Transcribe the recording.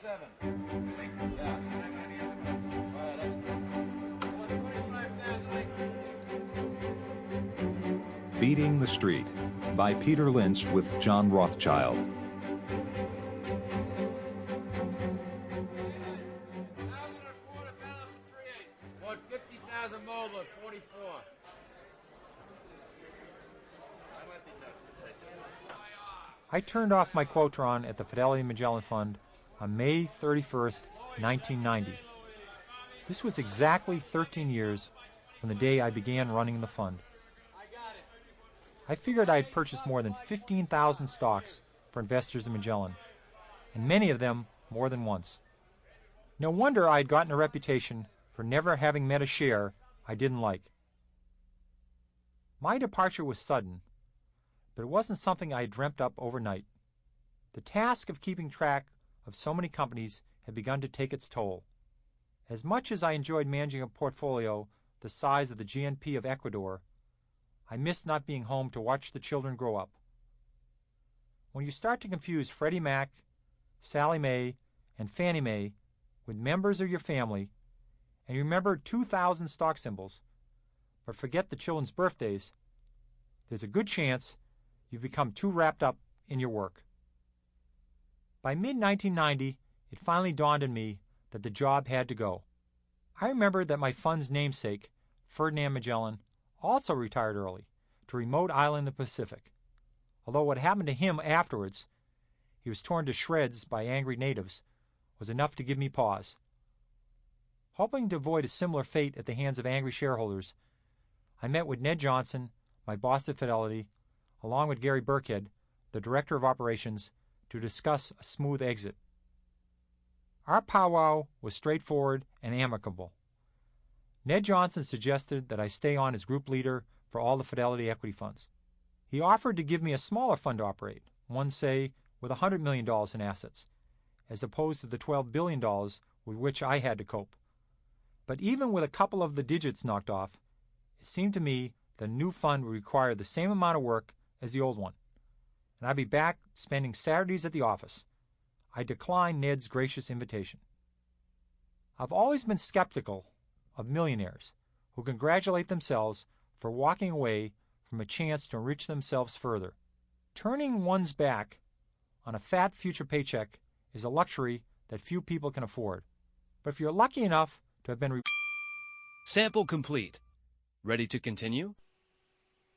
27. Yeah. That's good. 25,000. Beating the Street by Peter Lynch with John Rothschild. 50,000 Moldler, 44. I turned off my Quotron at the Fidelity Magellan Fund on May 31st, 1990. This was exactly 13 years from the day I began running the fund. I figured I had purchased more than 15,000 stocks for investors in Magellan, and many of them more than once. No wonder I had gotten a reputation for never having met a share I didn't like. My departure was sudden, but it wasn't something I had dreamt up overnight. The task of keeping track of so many companies had begun to take its toll. As much as I enjoyed managing a portfolio the size of the GNP of Ecuador, I missed not being home to watch the children grow up. When you start to confuse Freddie Mac, Sallie Mae, and Fannie Mae with members of your family, and you remember 2,000 stock symbols, but forget the children's birthdays, there's a good chance you've become too wrapped up in your work. By mid-1990, it finally dawned on me that the job had to go. I remembered that my fund's namesake, Ferdinand Magellan, also retired early to a remote island in the Pacific. Although what happened to him afterwards, he was torn to shreds by angry natives, was enough to give me pause. Hoping to avoid a similar fate at the hands of angry shareholders, I met with Ned Johnson, my boss at Fidelity, along with Gary Burkhead, the Director of Operations, to discuss a smooth exit. Our powwow was straightforward and amicable. Ned Johnson suggested that I stay on as group leader for all the Fidelity equity funds. He offered to give me a smaller fund to operate, one, say, with $100 million in assets, as opposed to the $12 billion with which I had to cope. But even with a couple of the digits knocked off, it seemed to me the new fund would require the same amount of work as the old one, and I'd be back spending Saturdays at the office. I declined Ned's gracious invitation. I've always been skeptical of millionaires who congratulate themselves for walking away from a chance to enrich themselves further. Turning one's back on a fat future paycheck is a luxury that few people can afford. But if you're lucky enough to have been Sample complete. Ready to continue?